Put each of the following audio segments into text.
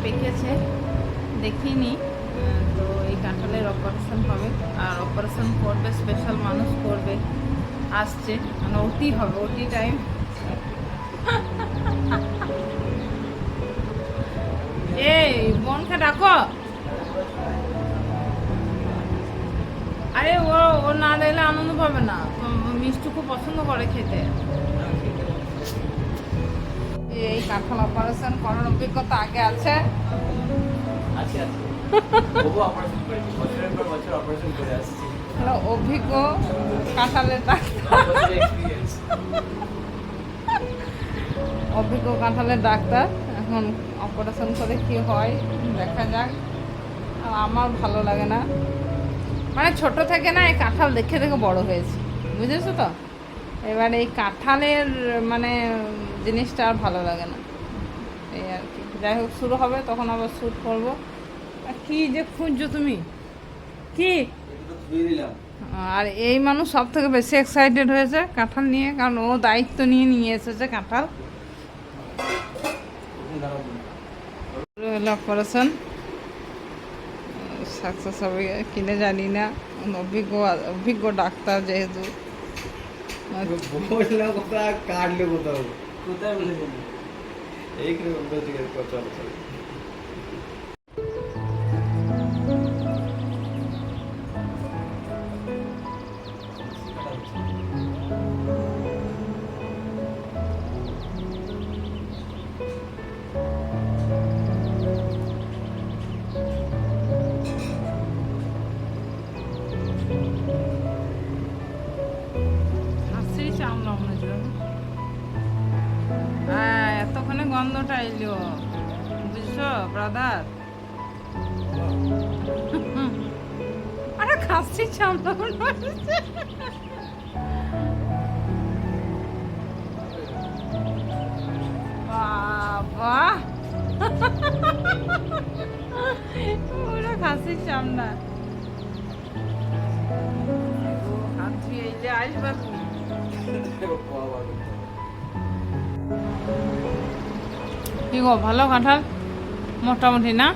পেকেছে দেখিনি। তো এই কাঁঠালের অপারেশন হবে, আর অপারেশন করবে স্পেশাল মানুষ করবে, আসছে, মানে ওটি হবে, ওটি টাইম। এই বোনকে ডাকো। আরে ও না দেখলে আনন্দ পাবে না, মিষ্টি খুব পছন্দ করে খেতে। এই কাঁঠাল অপারেশন করার অভিজ্ঞতা আগে আছে। অভিজ্ঞ কাঁঠালের ডাক্তার, অভিজ্ঞ কাঁঠালের ডাক্তার। এখন অপারেশন করে কি হয় দেখা যাক। আমার ভালো লাগে না, মানে ছোট থেকে না এই কাঁঠাল দেখে দেখে বড় হয়েছে, বুঝেছো তো। এবার এই কাঁঠালের মানে জিনিসটা আর ভালো লাগে না, এই আর কি। যাই হোক, শুরু হবে তখন আবার শ্যুট করবো। কি যে খুঁজছো তুমি কি? আর এই মানুষ সব থেকে বেশি এক্সাইটেড হয়েছে কাঁঠাল নিয়ে, কারণ ও দায়িত্ব নিয়ে এসেছে কাঁঠাল। অপারেশন সাকসেস হবে কিনে জানি না, অভিজ্ঞ ডাক্তার যেহেতু। হ্যাঁ, এতক্ষণে গন্ধটা এলো, বুঝছো ব্রাদার। আরে খাসি চামড়া বাবা, পুরো খাসির চামড়া। হাত ধুয়ে এলে আসবা তুমি। কি গো, ভালো কাঁঠাল মোটামুটি না,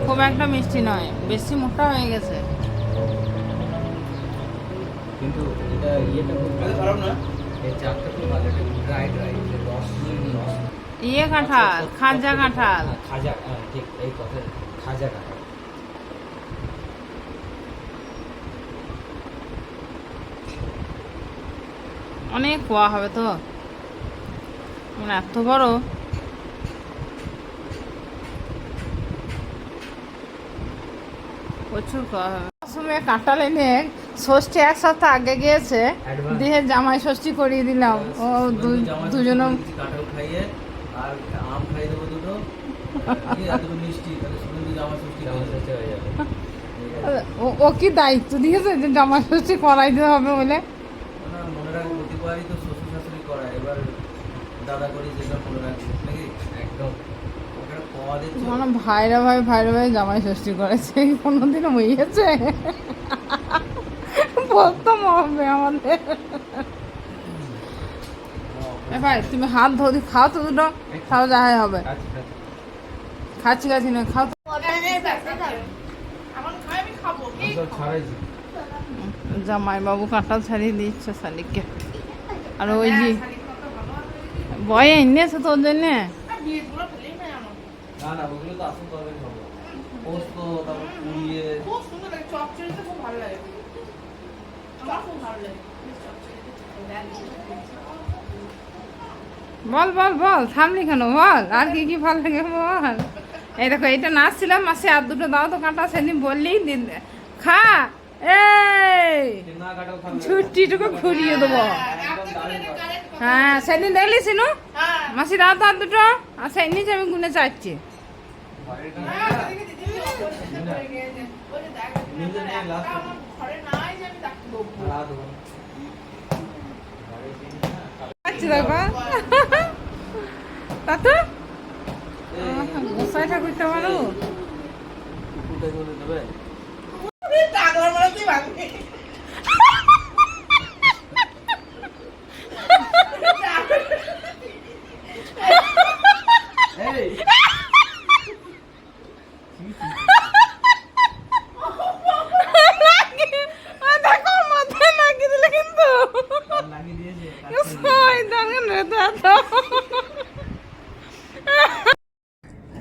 খুব একটা মিষ্টি নয়, বেশি মোটা হয়ে গেছে। কিন্তু এটা ইয়েটা খুব খারাপ না, এই চাকটা খুব ভালো, এটা ড্রাই রস ইয়ে কাঁঠাল, খাজা কাঁঠাল, খাজা, ঠিক এই কথা, খাজা কাঁঠাল। অনেক পোয়া হবে তো, মানে এত বড়। প্রচুর পোয়া হবে। সময় কাঁঠাল এনে ষষ্ঠী এক সপ্তাহ আগে গিয়েছে, দিয়ে জামাই ষষ্ঠী করিয়ে দিলাম। ও দুজনে কাঁঠাল খাইয়ে আর আম খাইয়ে দেবো দুটো, মিষ্টি, জামাই ষষ্ঠী হয়ে যাবে। ও কি দায়িত্ব দিয়েছে যে জামাই ষষ্ঠী করাইতে হবে বলে। মনে রাখবো প্রতিবারই তো শ্বশুর শাশুড়ি করায়, এবার দাদা করি যেটা মনে রাখবো নাকি। একদম মানে ভাইরা ভাই জামাই ষষ্ঠী করেছে, কোনোদিনও হয়েছে? প্রথম হবে আমাদের। ভাই তুমি হাত ধরে খাও তো দুটো, খাও যাই হবে। খাচ্ছি না, খাও তো। জামাই বাবু কাঁঠাল ছাড়িয়ে দিচ্ছে শালিককে। আর ওই যে বয়ে এনেছে তোর জন্যে। না না, ওগুলো তো আসল তরকারি খাবো। পোস্ত, তারপর পুড়িয়ে খুব সুন্দর লাগে, চচ্চড়িতে খুব ভালো লাগে, আমার খুব ভালো লাগে চচ্চড়ি। বল থামলি কেন, বল আর কি ভালো লাগে বল। এই দেখো, এটা নাচছিলাম, মাসে আর দুটো দাও তো কাঁটা, সেদিন বললি খা, এই ছুটিটুকু ঘুরিয়ে দেবো। হ্যাঁ, সেদিন দেখলি সিনু, মাসি দাও তো আর দুটো, আর সেই নিচে আমি গুনে চাচ্ছি। দেখো তা তো গোসাই ঠাকুরটা পারো।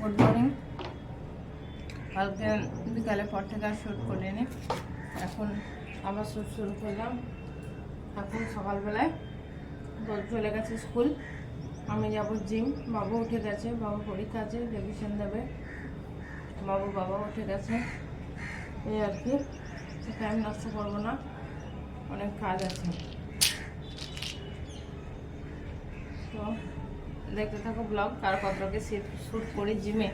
Good morning. কালকে বিকালে পর থেকে আর শ্যুট করিনি, এখন আবার শ্যুট শুরু করলাম। এখন সকালবেলায় দোল চলে গেছে স্কুল, আমি যাব জিম। বাবু উঠে গেছে, বাবু পরীক্ষা আছে, রিভিশন দেবে। বাবা উঠে গেছে, এই আর কি। টাইম নষ্ট করবো না, অনেক কাজ আছে। তো দেখতে থাকো ব্লগ, কার কতকে শ্যুট করি জিমে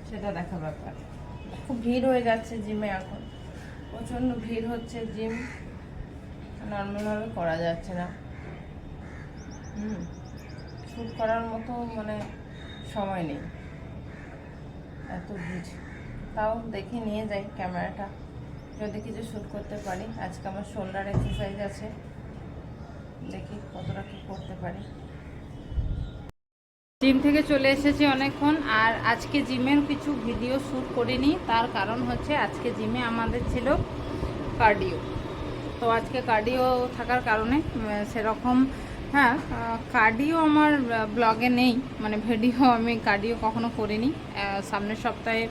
সেটা দেখা ব্যাপার। খুব ভিড় হয়ে যাচ্ছে জিমে, এখন প্রচণ্ড ভিড় হচ্ছে। জিম নর্মালভাবে করা যাচ্ছে না। শ্যুট করার মতো মানে সময় নেই, এত ভিড়। তাও দেখি নিয়ে যাই ক্যামেরাটা, যদি কিছু শ্যুট করতে পারি। আজকে আমার শোল্ডার এক্সারসাইজ আছে, দেখি কতটা কি করতে পারি। জিম থেকে চলে এসেছি অনেকক্ষণ, আর আজকে জিমের কিছু ভিডিও শ্যুট করিনি। তার কারণ হচ্ছে আজকে জিমে আমাদের ছিল কার্ডিও। তো আজকে কার্ডিও থাকার কারণে সেরকম কার্ডিও আমার ব্লগে নেই, মানে ভিডিও আমি কার্ডিও কখনো করিনি। সামনের সপ্তাহে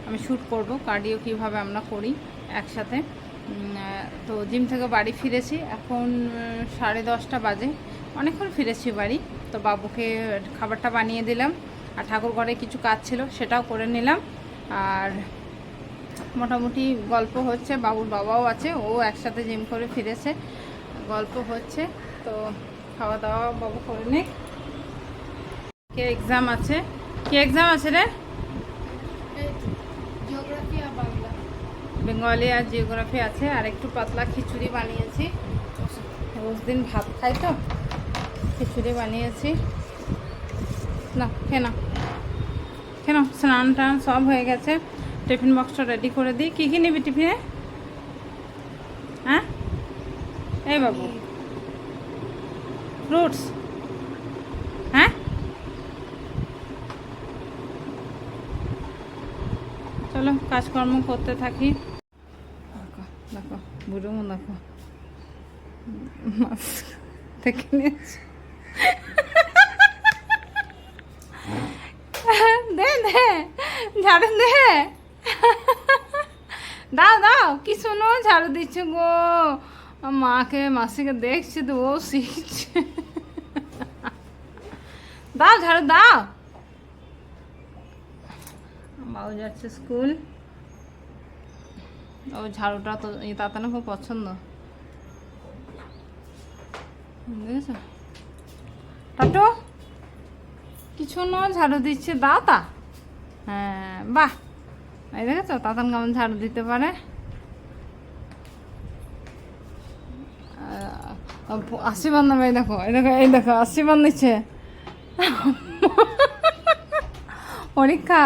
আমি শ্যুট করব কার্ডিও কিভাবে আমরা করি একসাথে। তো জিম থেকে বাড়ি ফিরেছি, এখন 10:30 বাজে, অনেকক্ষণ ফিরেছি বাড়ি। তো বাবুকে খাবারটা বানিয়ে দিলাম, আর ঠাকুর ঘরে কিছু কাজ ছিল সেটাও করে নিলাম। আর মোটামুটি গল্প হচ্ছে, বাবুর বাবাও আছে, ও একসাথে জিম করে ফিরেছে, গল্প হচ্ছে। তো খাওয়া দাওয়া বাবু করে নিক। কে এক্সাম আছে? কি এক্সাম আছে রে? জিওগ্রাফি আর বাংলা। বেঙ্গলি আর জিওগ্রাফি আছে। আর একটু পাতলা খিচুড়ি বানিয়েছি, রোজ দিন ভাত খাই তো খিচুড়ি বানিয়েছি। না কেন স্নান টান সব হয়ে গেছে। টিফিন বক্সটা রেডি করে দিই। কী কী নিবি টিফিনে? হ্যাঁ এই বাবু, ফ্রুটস? হ্যাঁ চলো কাজকর্ম করতে থাকি। দেখো বুড়ো দেখো মাছ দেখে নিয়েছি। দে ঝাড়ু দে, দাও কি শোনো, ঝাড়ু দিচ্ছ গো। মাকে মাসিকে দেখছি তো ও শিখছে। দাও ঝাড়ু দাও। বাবু যাচ্ছে স্কুল, ও ঝাড়ুটা তো তাতানো খুব পছন্দ, দেখেছ? টাটু কিছু না, ঝাড়ু দিচ্ছে, দাও তা। হ্যাঁ বাহ, এই দেখেছ তাতান কেমন ঝাড়ু দিতে পারে। আশীর্বাদ নেবে, এই দেখো আশীর্বাদ নিচ্ছে। পরীক্ষা,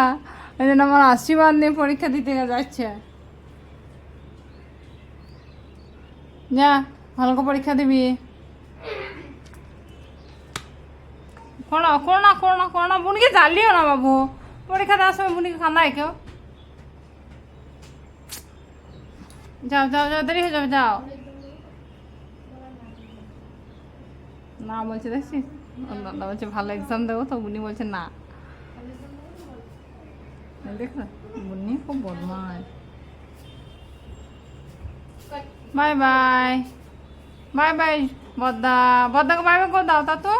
ওই জন্য আমার আশীর্বাদ নিয়ে পরীক্ষা দিতে যাচ্ছে। যা ভালো করে পরীক্ষা দিবি। করো না বোনকে জ্বালিও না বাবু, পরীক্ষা দেওয়ার সময় বোনকে কান্দায় কেউ। যাও দেরি হয়ে যাবে, যাও। না বলছে, দেখছিস দাদা বলছে ভালো এক্সাম দেবো, তো বুনি বলছে না। দেখ না বুনি খুব বদমাশ। বাই বদ্দাকে বাই করে দাও। তা তো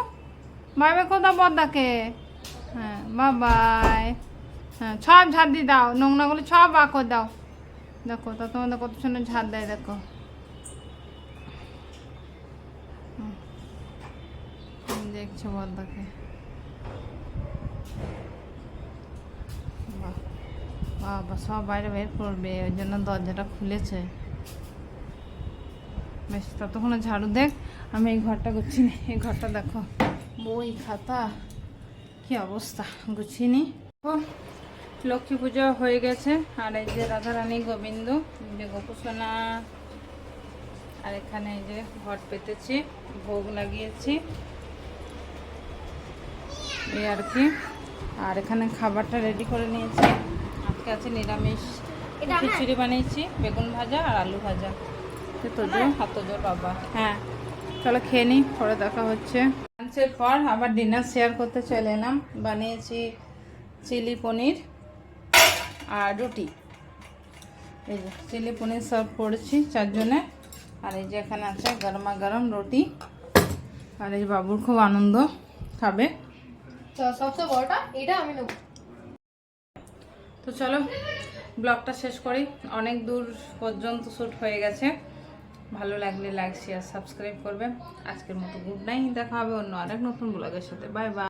বাই করে দাও বদ্দাকে। হ্যাঁ বাই। হ্যাঁ সব ঝাড় দিয়ে দাও, নোংরাগুলো সব বা করে দাও। দেখো তা তোমাদের কত সুন্দর ঝাড় দেয়, দেখো। দেখছো বদ্দাকে, বাবা সব বাইরে বের করবে, ওই জন্য দরজাটা খুলেছে। বেশ ততক্ষণে ঝাড়ু দেখ, আমি এই ঘরটা গুছিয়ে নিই। এই ঘরটা দেখো, বই খাতা কি অবস্থা, গুছিয়ে নিই। ও লক্ষ্মী পুজো হয়ে গেছে, আর এই যে রাধারানী গোবিন্দ, যে গোপুসোনা, আর এখানে এই যে ঘট পেতেছি, ভোগ লাগিয়েছি, এই আর কি। আর এখানে খাবারটা রেডি করে নিয়েছি। আজকে আছে নিরামিষ, খিচুড়ি বানিয়েছি, বেগুন ভাজা আর আলু ভাজা। তোজো বাবা। হ্যাঁ চলো খেয়ে নিই, পরে দেখা হচ্ছে। লাঞ্চের পর আবার ডিনার শেয়ার করতে চলে এলাম। বানিয়েছি চিলি পনির আর রুটি। এই যে চিলি পনির সার্ভ করেছি 4 জনে। আর এই যে এখানে আছে গরমা গরম রুটি। আর এই বাবুর খুব আনন্দ, খাবে। সবচেয়ে বড়টা এটা আমি নেব। তো চলো ব্লগটা শেষ করি, অনেক দূর পর্যন্ত শ্যুট হয়ে গেছে। ভালো লাগলে লাইক শেয়ার সাবস্ক্রাইব করবে। আজকের মতো গুড নাইট, দেখা হবে অন্য আরেক নতুন ব্লগের সাথে। Bye bye.